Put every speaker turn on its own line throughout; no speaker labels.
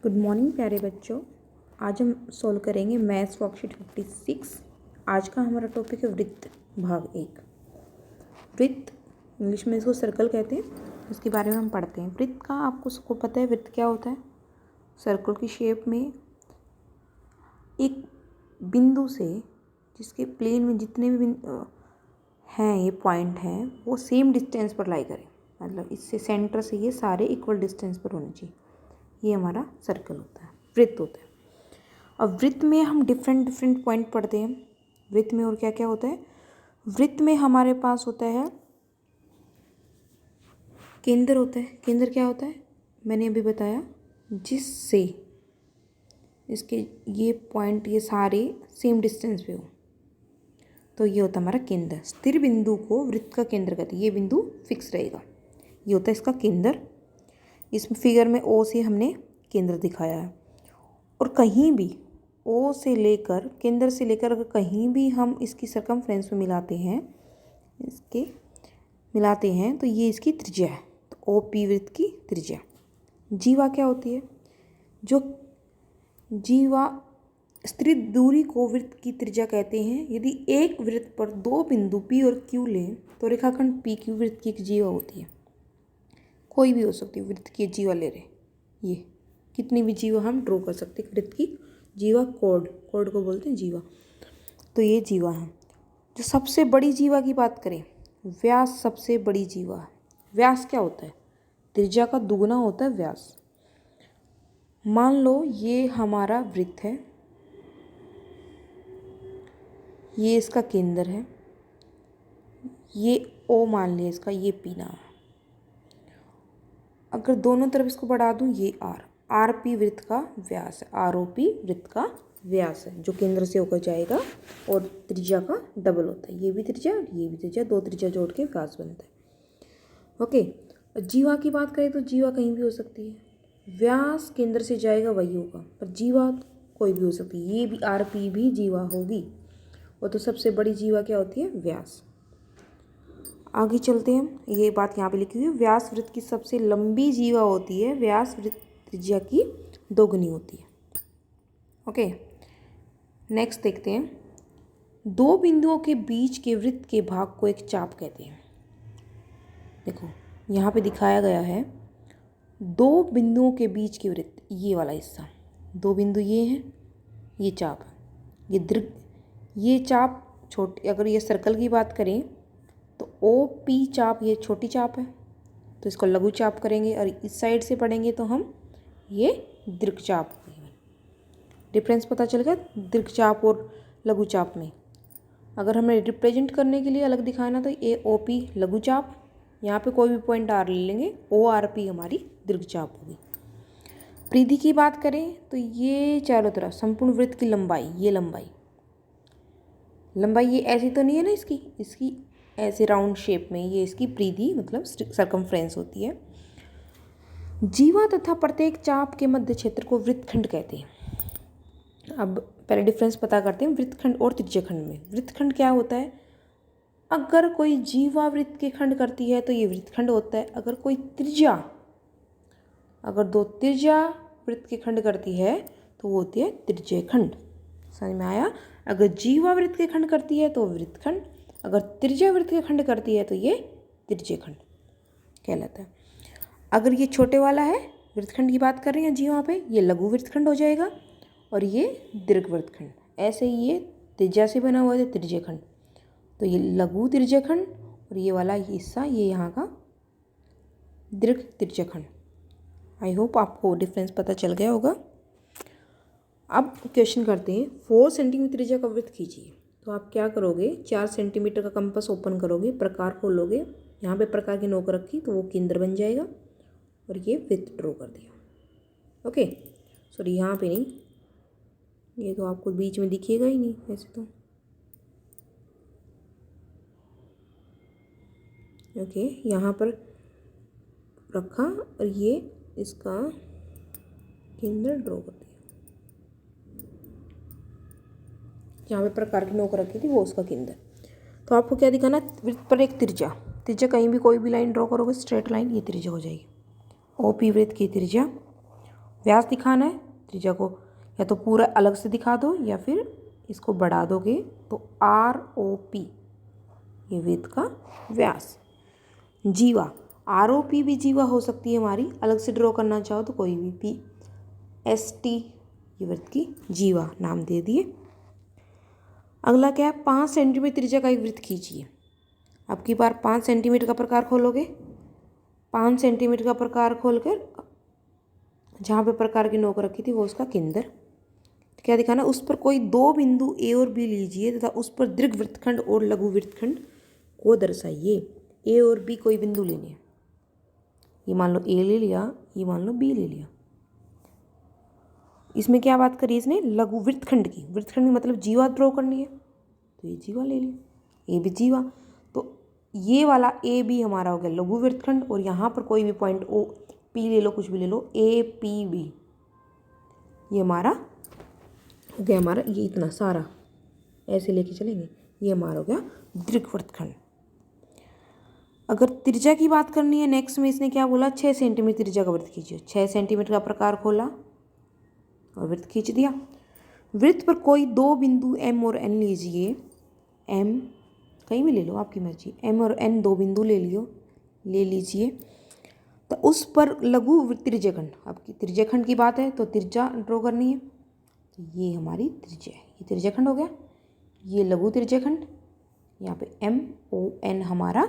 Good morning प्यारे बच्चों। आज हम सॉल्व करेंगे मैथ्स वर्कशीट 56। आज का हमारा टॉपिक है वृत्त भाग 1। वृत्त इंग्लिश में इसको सर्कल कहते हैं, इसके बारे में हम पढ़ते हैं। वृत्त का आपको सबको पता है वृत्त क्या होता है। सर्कल की शेप में एक बिंदु से जिसके प्लेन में जितने भी हैं ये पॉइंट हैं वो सेम डिस्टेंस पर लाई करें, मतलब इससे सेंटर से ये सारे इक्वल डिस्टेंस पर होने चाहिए। ये हमारा सर्कल होता है, वृत्त होता है। अब वृत्त में हम डिफरेंट पॉइंट पढ़ते हैं। वृत्त में और क्या क्या होता है। वृत्त में हमारे पास होता है केंद्र होता है। केंद्र क्या होता है मैंने अभी बताया, जिससे इसके ये पॉइंट ये सारे सेम डिस्टेंस पे हो, तो ये होता है हमारा केंद्र। स्थिर बिंदु को वृत्त का केंद्र कहते हैं। ये बिंदु फिक्स रहेगा, ये होता है इसका केंद्र। इस फिगर में ओ से हमने केंद्र दिखाया है, और कहीं भी ओ से लेकर केंद्र से लेकर अगर कहीं भी हम इसकी सरकमफ्रेंस में मिलाते हैं तो ये इसकी त्रिज्या है। तो ओ पी वृत्त की त्रिज्या। जीवा क्या होती है, जो जीवा स्थिर दूरी को वृत्त की त्रिज्या कहते हैं। यदि एक वृत्त पर दो बिंदु पी और क्यू लें तो रेखाखंड पी क्यू वृत्त की एक जीवा होती है। कोई भी हो सकती है वृत्त की जीवा ले रहे, ये कितनी भी जीवा हम ड्रॉ कर सकते हैं। वृत्त की जीवा कोड को बोलते हैं जीवा। तो ये जीवा है। जो सबसे बड़ी जीवा की बात करें, व्यास सबसे बड़ी जीवा है। व्यास क्या होता है, त्रिज्या का दुगुना होता है व्यास। मान लो ये हमारा वृत्त है, ये इसका केंद्र है, ये ओ मान लिया इसका, ये पी नाम है। अगर दोनों तरफ इसको बढ़ा दूं, ये आर पी वृत्त का व्यास है। आर ओ पी वृत्त का व्यास है जो केंद्र से होकर जाएगा और त्रिज्या का डबल होता है। ये भी त्रिज्या और ये भी त्रिज्या, दो त्रिज्या जोड़ के व्यास बनता है। ओके, जीवा की बात करें तो जीवा कहीं भी हो सकती है। व्यास केंद्र से जाएगा वही होगा, पर जीवा कोई भी हो सकती है। ये भी आर पी भी जीवा होगी। और तो सबसे बड़ी जीवा क्या होती है, व्यास। आगे चलते हैं, ये बात यहाँ पे लिखी हुई है। व्यास वृत्त की सबसे लंबी जीवा होती है। व्यास वृत्त त्रिज्या की दोगुनी होती है। ओके, नेक्स्ट देखते हैं। दो बिंदुओं के बीच के वृत्त के भाग को एक चाप कहते हैं। देखो यहाँ पे दिखाया गया है दो बिंदुओं के बीच के वृत्त, ये वाला हिस्सा, दो बिंदु ये हैं, ये चाप है, ये दीर्घ, ये चाप छोटी। अगर ये सर्कल की बात करें तो ओ पी चाप ये छोटी चाप है, तो इसको लघु चाप करेंगे। और इस साइड से पढ़ेंगे तो हम ये दीर्घ चाप। डिफरेंस पता चल गया दीर्घ चाप और लघु चाप में। अगर हमें रिप्रेजेंट करने के लिए अलग दिखाना तो ए ओ पी लघु चाप, यहाँ पे कोई भी पॉइंट आर ले लेंगे, ओ आर पी हमारी दीर्घ चाप होगी। परिधि की बात करें तो ये चारों तरफ संपूर्ण वृत्त की लंबाई, ये लंबाई ये ऐसी तो नहीं है ना, इसकी ऐसे राउंड शेप में, ये इसकी परिधि मतलब सरकमफ्रेंस होती है। जीवा तथा प्रत्येक चाप के मध्य क्षेत्र को वृत्तखंड कहते हैं। अब पहले डिफरेंस पता करते हैं वृत्तखंड और त्रिज्याखंड में। वृत्तखंड क्या होता है, अगर कोई जीवा वृत्त के खंड करती है तो ये वृत्तखंड होता है। अगर कोई त्रिज्या, अगर दो त्रिज्या वृत्त के खंड करती है तो वो होती है त्रिज्यखंड। समझ में आया। अगर जीवा वृत्त के खंड करती है तो वृत्तखंड, अगर त्रिज्या वृत्त के खंड करती है तो ये त्रिज्यखंड कहलाता है। अगर ये छोटे वाला है, वृत्तखंड की बात कर रहे हैं जीवा पे, ये लघु वृत्तखंड हो जाएगा, और ये दीर्घ वृत्तखंड। ऐसे ही ये त्रिज्या से बना हुआ है त्रिज्यखंड, तो ये लघु त्रिज्यखंड, और ये वाला हिस्सा ये यहाँ का दीर्घ त्रिज्यखंड। आई होप आपको डिफरेंस पता चल गया होगा। अब क्वेश्चन करते हैं। 4 सेंटीमीटर त्रिज्या का वृत्त खींचिए। तो आप क्या करोगे, 4 सेंटीमीटर का कंपास ओपन करोगे, प्रकार खोलोगे, यहाँ पे प्रकार की नोक रखी तो वो केंद्र बन जाएगा, और ये वृत्त ड्रॉ कर दिया। ओके, सॉरी यहाँ पे नहीं, ये तो आपको बीच में दिखेगा ही नहीं वैसे तो। ओके, यहाँ पर रखा और ये इसका केंद्र ड्रॉ कर दिया। जहाँ पे प्रकार की नोक रखी थी वो उसका केंद्र। तो आपको क्या दिखाना, वृत्त पर एक त्रिज्या कहीं भी कोई भी लाइन ड्रॉ करोगे स्ट्रेट लाइन, ये त्रिज्या हो जाएगी। ओ पी वृत्त की त्रिज्या, व्यास दिखाना है, त्रिज्या को या तो पूरा अलग से दिखा दो या फिर इसको बढ़ा दोगे तो ROP ये वृत्त का व्यास। जीवा, ROP भी जीवा हो सकती है हमारी, अलग से ड्रॉ करना चाहो तो कोई भी। PST ये वृत्त की जीवा नाम दे दिए। अगला क्या है, 5 सेंटीमीटर त्रिज्या का एक वृत्त खींचिए। अब की बार 5 सेंटीमीटर का प्रकार खोलोगे, 5 सेंटीमीटर का प्रकार खोलकर जहाँ पे प्रकार की नोक रखी थी वो उसका केंद्र क्या दिखाना, उस पर कोई 2 बिंदु A और B लीजिए तथा उस पर दीर्घ वृत्तखंड और लघु वृत्तखंड को दर्शाइए। A और B कोई बिंदु लेने हैं, ये मान लो A ले लिया, ये मान लो B ले लिया। इसमें क्या बात करी इसने, लघु वृत्तखंड की, वृत्तखंड मतलब जीवा ड्रॉ करनी है तो ये जीवा ले लिया, ये भी जीवा। तो ये वाला AB हमारा हो गया लघु वृत्तखंड और यहाँ पर कोई भी पॉइंट O P ले लो, कुछ भी ले लो, APB ये हमारा हो गया, हमारा ये इतना सारा ऐसे लेके चलेंगे, ये हमारा हो गया दीर्घ वृत्तखंड। अगर त्रिज्या की बात करनी है, नेक्स्ट में इसने क्या बोला, 6 सेंटीमीटर त्रिज्या का वृत्त खींचिए। 6 सेंटीमीटर का प्रकार खोला और वृत्त खींच दिया। वृत्त पर कोई 2 बिंदु M और N लीजिए, M कहीं भी ले लो आपकी मर्जी, M और N 2 बिंदु ले लीजिए तो उस पर लघु त्रिज्याखंड, आपकी त्रिज्याखंड की बात है तो त्रिज्या ड्रॉ करनी है, तो ये हमारी त्रिज्या है, ये त्रिज्याखंड हो गया, ये लघु त्रिज्याखंड, यहाँ पे MON हमारा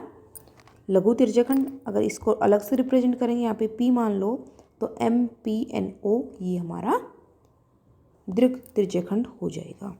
लघु त्रिज्याखंड। अगर इसको अलग से रिप्रेजेंट करेंगे, यहाँ पे P मान लो तो MPNO ये हमारा दीर्घ त्रिज्याखंड हो जाएगा।